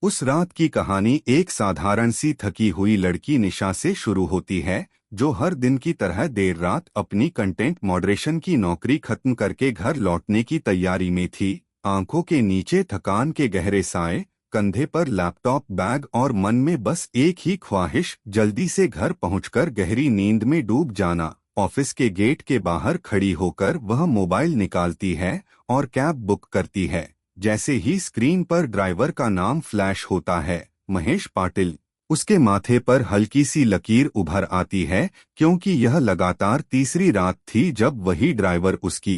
उस रात की कहानी एक साधारण सी थकी हुई लड़की निशा से शुरू होती है, जो हर दिन की तरह देर रात अपनी कंटेंट मॉडरेशन की नौकरी खत्म करके घर लौटने की तैयारी में थी। आंखों के नीचे थकान के गहरे साए, कंधे पर लैपटॉप बैग और मन में बस एक ही ख्वाहिश, जल्दी से घर पहुंचकर गहरी नींद में डूब जाना। ऑफिस के गेट के बाहर खड़ी होकर वह मोबाइल निकालती है और कैब बुक करती है। जैसे ही स्क्रीन पर ड्राइवर का नाम फ्लैश होता है, महेश पाटिल, उसके माथे पर हल्की सी लकीर उभर आती है, क्योंकि यह लगातार तीसरी रात थी जब वही ड्राइवर उसकी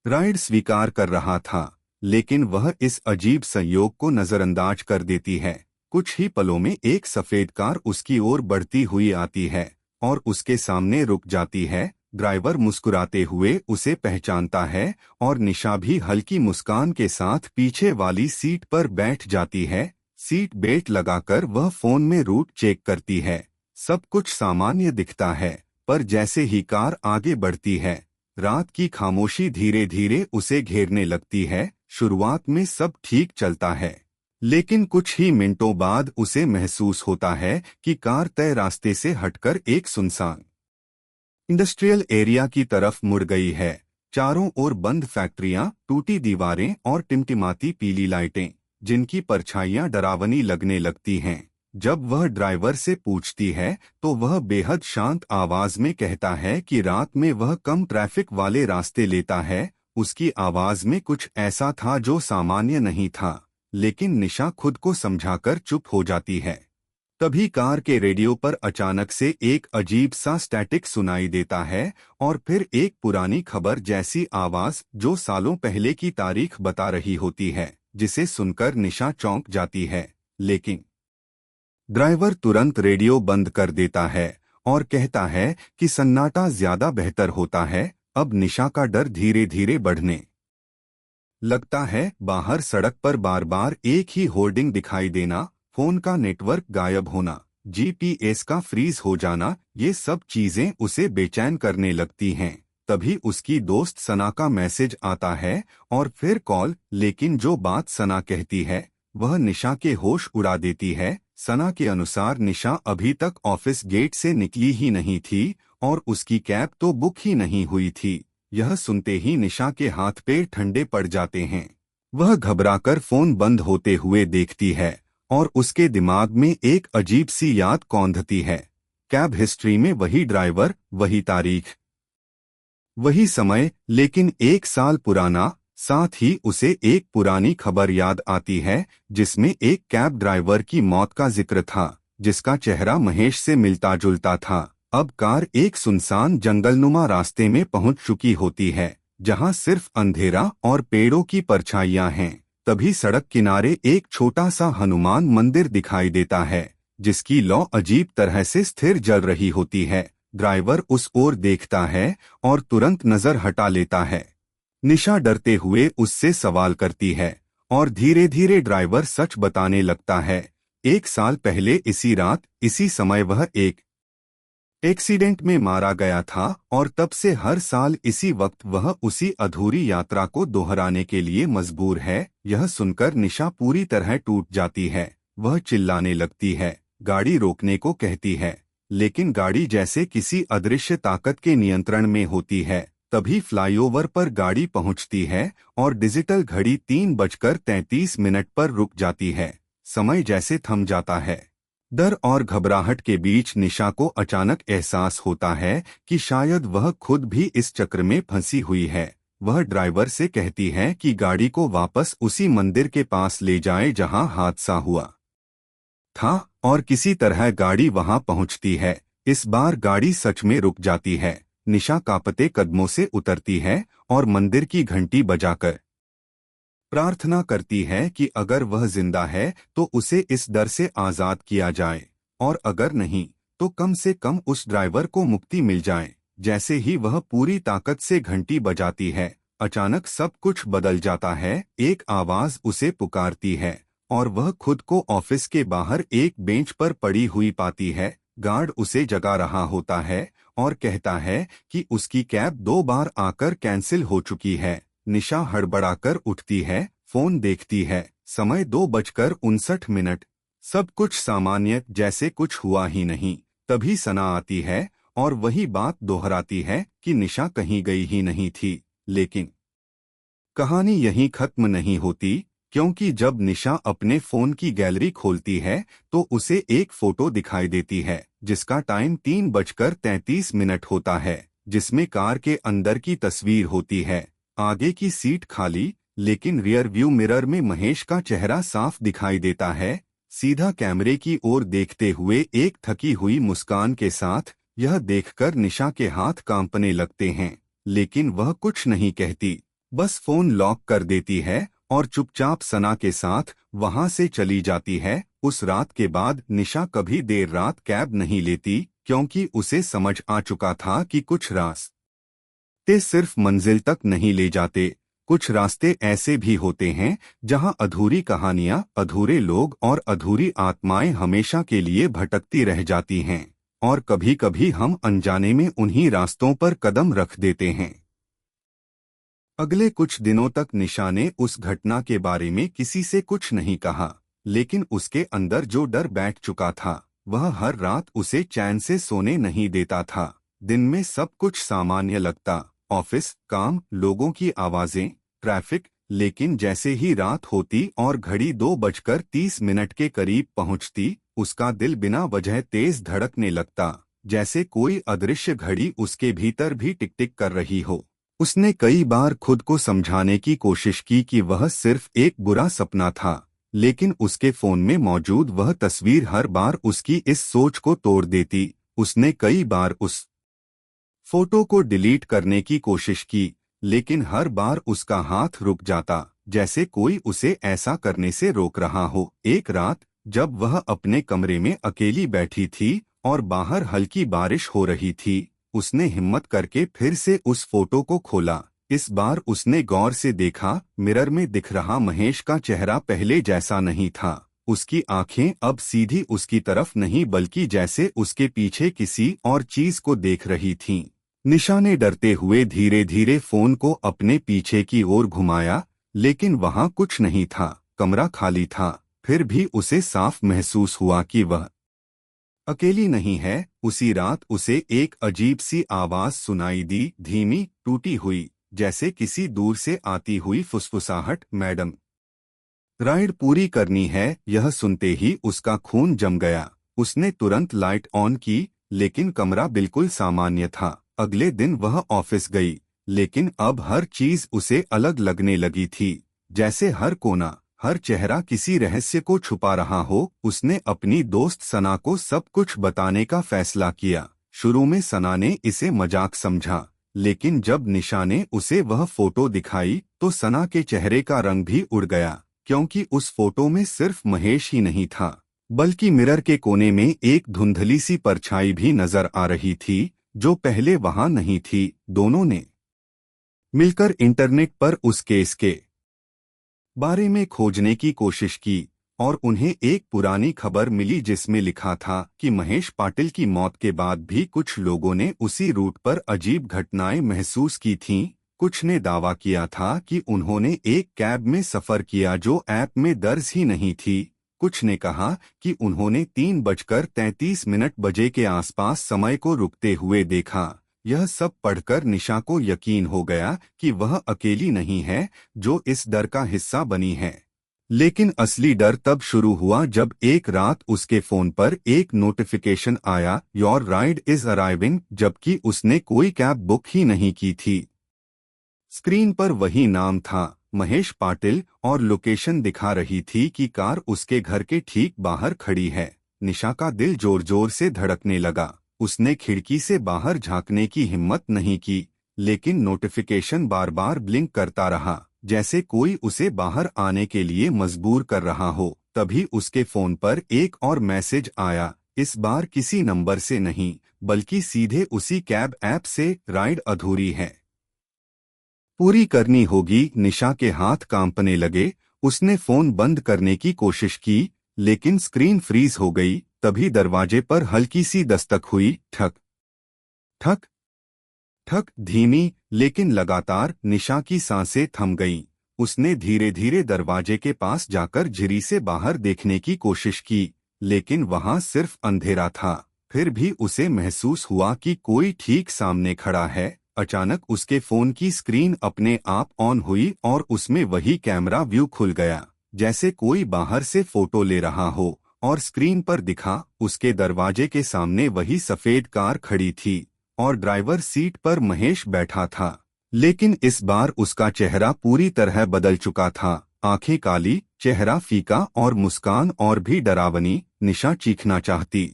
राइड स्वीकार कर रहा था। लेकिन वह इस अजीब संयोग को नजरअंदाज कर देती है। कुछ ही पलों में एक सफेद कार उसकी ओर बढ़ती हुई आती है और उसके सामने रुक जाती है। ड्राइवर मुस्कुराते हुए उसे पहचानता है और निशा भी हल्की मुस्कान के साथ पीछे वाली सीट पर बैठ जाती है। सीट बेल्ट लगाकर वह फोन में रूट चेक करती है। सब कुछ सामान्य दिखता है, पर जैसे ही कार आगे बढ़ती है, रात की खामोशी धीरे धीरे उसे घेरने लगती है। शुरुआत में सब ठीक चलता है, लेकिन कुछ ही मिनटों बाद उसे महसूस होता है कि कार तय रास्ते से हटकर एक सुनसान इंडस्ट्रियल एरिया की तरफ मुड़ गई है। चारों ओर बंद फैक्ट्रियां, टूटी दीवारें और टिमटिमाती पीली लाइटें, जिनकी परछाइयां डरावनी लगने लगती हैं। जब वह ड्राइवर से पूछती है तो वह बेहद शांत आवाज में कहता है कि रात में वह कम ट्रैफिक वाले रास्ते लेता है। उसकी आवाज में कुछ ऐसा था जो सामान्य नहीं था, लेकिन निशा खुद को समझाकर चुप हो जाती है। तभी कार के रेडियो पर अचानक से एक अजीब सा स्टैटिक सुनाई देता है और फिर एक पुरानी खबर जैसी आवाज जो सालों पहले की तारीख बता रही होती है, जिसे सुनकर निशा चौंक जाती है। लेकिन ड्राइवर तुरंत रेडियो बंद कर देता है और कहता है कि सन्नाटा ज्यादा बेहतर होता है। अब निशा का डर धीरे धीरे बढ़ने लगता है। बाहर सड़क पर बार बार एक ही होर्डिंग दिखाई देना, फोन का नेटवर्क गायब होना, जीपीएस का फ्रीज हो जाना, ये सब चीजें उसे बेचैन करने लगती हैं। तभी उसकी दोस्त सना का मैसेज आता है और फिर कॉल, लेकिन जो बात सना कहती है वह निशा के होश उड़ा देती है। सना के अनुसार निशा अभी तक ऑफिस गेट से निकली ही नहीं थी और उसकी कैब तो बुक ही नहीं हुई थी। यह सुनते ही निशा के हाथ पैर ठंडे पड़ जाते हैं। वह घबराकर फोन बंद होते हुए देखती है और उसके दिमाग में एक अजीब सी याद कौंधती है। कैब हिस्ट्री में वही ड्राइवर, वही तारीख, वही समय, लेकिन 1 साल पुराना। साथ ही उसे एक पुरानी खबर याद आती है, जिसमें एक कैब ड्राइवर की मौत का जिक्र था, जिसका चेहरा महेश से मिलता जुलता था। अब कार एक सुनसान जंगलनुमा रास्ते में पहुंच चुकी होती है, जहां सिर्फ अंधेरा और पेड़ों की परछाइयां हैं। तभी सड़क किनारे एक छोटा सा हनुमान मंदिर दिखाई देता है, जिसकी लौ अजीब तरह से स्थिर जल रही होती है। ड्राइवर उस ओर देखता है और तुरंत नजर हटा लेता है। निशा डरते हुए उससे सवाल करती है और धीरे धीरे ड्राइवर सच बताने लगता है। 1 साल पहले इसी रात, इसी समय वह एक एक्सीडेंट में मारा गया था और तब से हर साल इसी वक्त वह उसी अधूरी यात्रा को दोहराने के लिए मजबूर है। यह सुनकर निशा पूरी तरह टूट जाती है। वह चिल्लाने लगती है, गाड़ी रोकने को कहती है, लेकिन गाड़ी जैसे किसी अदृश्य ताकत के नियंत्रण में होती है। तभी फ्लाईओवर पर गाड़ी पहुंचती है और डिजिटल घड़ी 3:33 पर रुक जाती है। समय जैसे थम जाता है। डर और घबराहट के बीच निशा को अचानक एहसास होता है कि शायद वह खुद भी इस चक्र में फंसी हुई है। वह ड्राइवर से कहती है कि गाड़ी को वापस उसी मंदिर के पास ले जाए जहां हादसा हुआ था, और किसी तरह गाड़ी वहां पहुंचती है। इस बार गाड़ी सच में रुक जाती है। निशा कांपते कदमों से उतरती है और मंदिर की घंटी बजाकर प्रार्थना करती है कि अगर वह जिंदा है तो उसे इस डर से आजाद किया जाए, और अगर नहीं तो कम से कम उस ड्राइवर को मुक्ति मिल जाए। जैसे ही वह पूरी ताकत से घंटी बजाती है, अचानक सब कुछ बदल जाता है। एक आवाज उसे पुकारती है और वह खुद को ऑफिस के बाहर एक बेंच पर पड़ी हुई पाती है। गार्ड उसे जगा रहा होता है और कहता है कि उसकी कैब 2 बार आकर कैंसिल हो चुकी है। निशा हड़बड़ाकर उठती है, फोन देखती है। समय 2:59। सब कुछ सामान्य, जैसे कुछ हुआ ही नहीं। तभी सना आती है और वही बात दोहराती है कि निशा कहीं गई ही नहीं थी। लेकिन कहानी यहीं खत्म नहीं होती, क्योंकि जब निशा अपने फोन की गैलरी खोलती है तो उसे एक फोटो दिखाई देती है जिसका टाइम 3:33 होता है, जिसमें कार के अंदर की तस्वीर होती है। आगे की सीट खाली, लेकिन रियर व्यू मिरर में महेश का चेहरा साफ दिखाई देता है, सीधा कैमरे की ओर देखते हुए एक थकी हुई मुस्कान के साथ। यह देखकर निशा के हाथ कांपने लगते हैं, लेकिन वह कुछ नहीं कहती, बस फोन लॉक कर देती है और चुपचाप सना के साथ वहां से चली जाती है। उस रात के बाद निशा कभी देर रात कैब नहीं लेती, क्योंकि उसे समझ आ चुका था कि कुछ रास्ते सिर्फ मंजिल तक नहीं ले जाते। कुछ रास्ते ऐसे भी होते हैं जहां अधूरी कहानियां, अधूरे लोग और अधूरी आत्माएं हमेशा के लिए भटकती रह जाती हैं, और कभी कभी हम अनजाने में उन्हीं रास्तों पर कदम रख देते हैं। अगले कुछ दिनों तक निशा ने उस घटना के बारे में किसी से कुछ नहीं कहा, लेकिन उसके अंदर जो डर बैठ चुका था वह हर रात उसे चैन से सोने नहीं देता था। दिन में सब कुछ सामान्य लगता, ऑफिस, काम, लोगों की आवाजें, ट्रैफिक, लेकिन जैसे ही रात होती और घड़ी 2:30 के करीब पहुंचती, उसका दिल बिना वजह तेज धड़कने लगता, जैसे कोई अदृश्य घड़ी उसके भीतर भी टिक टिक कर रही हो। उसने कई बार खुद को समझाने की कोशिश की कि वह सिर्फ एक बुरा सपना था, लेकिन उसके फोन में मौजूद वह तस्वीर हर बार उसकी इस सोच को तोड़ देती। उसने कई बार उस फोटो को डिलीट करने की कोशिश की, लेकिन हर बार उसका हाथ रुक जाता, जैसे कोई उसे ऐसा करने से रोक रहा हो। एक रात जब वह अपने कमरे में अकेली बैठी थी और बाहर हल्की बारिश हो रही थी, उसने हिम्मत करके फिर से उस फोटो को खोला। इस बार उसने गौर से देखा, मिरर में दिख रहा महेश का चेहरा पहले जैसा नहीं था। उसकी आंखें अब सीधी उसकी तरफ नहीं, बल्कि जैसे उसके पीछे किसी और चीज को देख रही थीं। निशा ने डरते हुए धीरे धीरे फोन को अपने पीछे की ओर घुमाया, लेकिन वहां कुछ नहीं था। कमरा खाली था, फिर भी उसे साफ महसूस हुआ कि वह अकेली नहीं है। उसी रात उसे एक अजीब सी आवाज सुनाई दी, धीमी, टूटी हुई, जैसे किसी दूर से आती हुई फुसफुसाहट, मैडम, राइड पूरी करनी है। यह सुनते ही उसका खून जम गया। उसने तुरंत लाइट ऑन की, लेकिन कमरा बिल्कुल सामान्य था। अगले दिन वह ऑफिस गई, लेकिन अब हर चीज उसे अलग लगने लगी थी, जैसे हर कोना, हर चेहरा किसी रहस्य को छुपा रहा हो। उसने अपनी दोस्त सना को सब कुछ बताने का फैसला किया। शुरू में सना ने इसे मजाक समझा, लेकिन जब निशा ने उसे वह फोटो दिखाई तो सना के चेहरे का रंग भी उड़ गया, क्योंकि उस फोटो में सिर्फ महेश ही नहीं था, बल्कि मिरर के कोने में एक धुंधली सी परछाई भी नजर आ रही थी, जो पहले वहां नहीं थी। दोनों ने मिलकर इंटरनेट पर उस केस के बारे में खोजने की कोशिश की, और उन्हें एक पुरानी खबर मिली जिसमें लिखा था कि महेश पाटिल की मौत के बाद भी कुछ लोगों ने उसी रूट पर अजीब घटनाएं महसूस की थीं। कुछ ने दावा किया था कि उन्होंने एक कैब में सफर किया जो ऐप में दर्ज ही नहीं थी। कुछ ने कहा कि उन्होंने 3:33 बजे के आसपास समय को रुकते हुए देखा। यह सब पढ़कर निशा को यकीन हो गया कि वह अकेली नहीं है जो इस डर का हिस्सा बनी है। लेकिन असली डर तब शुरू हुआ जब एक रात उसके फोन पर एक नोटिफिकेशन आया, योर राइड इज अराइविंग, जबकि उसने कोई कैब बुक ही नहीं की थी। स्क्रीन पर वही नाम था, महेश पाटिल, और लोकेशन दिखा रही थी कि कार उसके घर के ठीक बाहर खड़ी है। निशा का दिल जोर जोर से धड़कने लगा। उसने खिड़की से बाहर झांकने की हिम्मत नहीं की, लेकिन नोटिफिकेशन बार बार ब्लिंक करता रहा, जैसे कोई उसे बाहर आने के लिए मजबूर कर रहा हो। तभी उसके फोन पर एक और मैसेज आया, इस बार किसी नंबर से नहीं, बल्कि सीधे उसी कैब ऐप से, राइड अधूरी है, पूरी करनी होगी। निशा के हाथ कांपने लगे। उसने फोन बंद करने की कोशिश की, लेकिन स्क्रीन फ्रीज हो गई। तभी दरवाजे पर हल्की सी दस्तक हुई, ठक ठक ठक, धीमी लेकिन लगातार। निशा की सांसें थम गईं। उसने धीरे धीरे दरवाजे के पास जाकर झिरी से बाहर देखने की कोशिश की, लेकिन वहां सिर्फ अंधेरा था। फिर भी उसे महसूस हुआ कि कोई ठीक सामने खड़ा है। अचानक उसके फोन की स्क्रीन अपने आप ऑन हुई और उसमें वही कैमरा व्यू खुल गया, जैसे कोई बाहर से फोटो ले रहा हो। और स्क्रीन पर दिखा, उसके दरवाजे के सामने वही सफेद कार खड़ी थी और ड्राइवर सीट पर महेश बैठा था। लेकिन इस बार उसका चेहरा पूरी तरह बदल चुका था। आंखें काली, चेहरा फीका और मुस्कान और भी डरावनी। निशा चीखना चाहती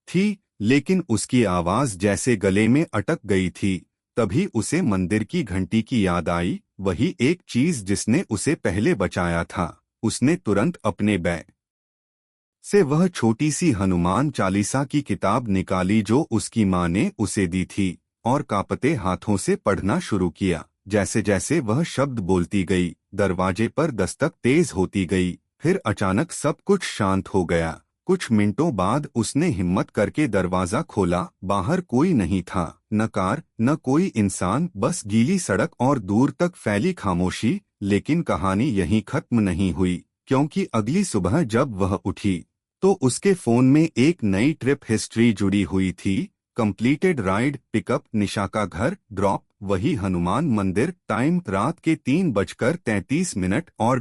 थी, लेकिन उसकी आवाज जैसे गले में अटक गई थी। तभी उसे मंदिर की घंटी की याद आई, वही एक चीज जिसने उसे पहले बचाया था। उसने तुरंत अपने बैग से वह छोटी सी हनुमान चालीसा की किताब निकाली जो उसकी माँ ने उसे दी थी, और कांपते हाथों से पढ़ना शुरू किया। जैसे जैसे वह शब्द बोलती गई, दरवाजे पर दस्तक तेज होती गई। फिर अचानक सब कुछ शांत हो गया। कुछ मिनटों बाद उसने हिम्मत करके दरवाजा खोला। बाहर कोई नहीं था, न कार न कोई इंसान, बस गीली सड़क और दूर तक फैली खामोशी। लेकिन कहानी यहीं खत्म नहीं हुई, क्योंकि अगली सुबह जब वह उठी तो उसके फोन में एक नई ट्रिप हिस्ट्री जुड़ी हुई थी। कंप्लीटेड राइड, पिकअप, निशा का घर, ड्रॉप, वही हनुमान मंदिर, टाइम रात के 3:33 और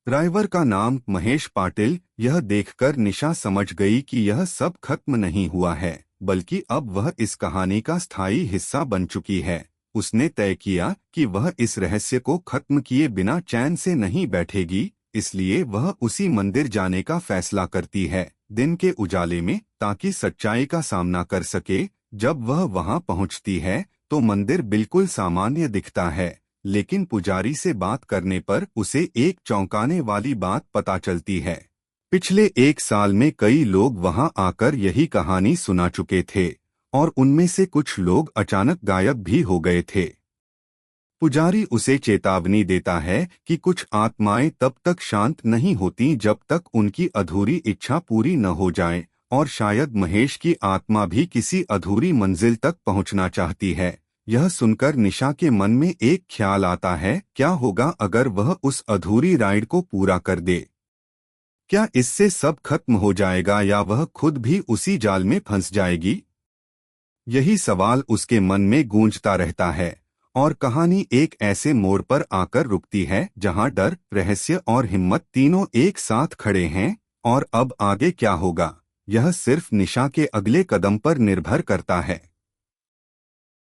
ड्राइवर का नाम महेश पाटिल। यह देखकर निशा समझ गई कि यह सब खत्म नहीं हुआ है, बल्कि अब वह इस कहानी का स्थायी हिस्सा बन चुकी है। उसने तय किया कि वह इस रहस्य को खत्म किए बिना चैन से नहीं बैठेगी, इसलिए वह उसी मंदिर जाने का फैसला करती है, दिन के उजाले में, ताकि सच्चाई का सामना कर सके। जब वह वहां पहुंचती है तो मंदिर बिल्कुल सामान्य दिखता है, लेकिन पुजारी से बात करने पर उसे एक चौंकाने वाली बात पता चलती है। पिछले 1 साल में कई लोग वहां आकर यही कहानी सुना चुके थे, और उनमें से कुछ लोग अचानक गायब भी हो गए थे। पुजारी उसे चेतावनी देता है कि कुछ आत्माएं तब तक शांत नहीं होती जब तक उनकी अधूरी इच्छा पूरी न हो जाए, और शायद महेश की आत्मा भी किसी अधूरी मंजिल तक पहुंचना चाहती है। यह सुनकर निशा के मन में एक ख्याल आता है, क्या होगा अगर वह उस अधूरी राइड को पूरा कर दे? क्या इससे सब खत्म हो जाएगा या वह खुद भी उसी जाल में फंस जाएगी? यही सवाल उसके मन में गूंजता रहता है, और कहानी एक ऐसे मोड़ पर आकर रुकती है जहां डर, रहस्य और हिम्मत तीनों एक साथ खड़े हैं। और अब आगे क्या होगा, यह सिर्फ निशा के अगले कदम पर निर्भर करता है।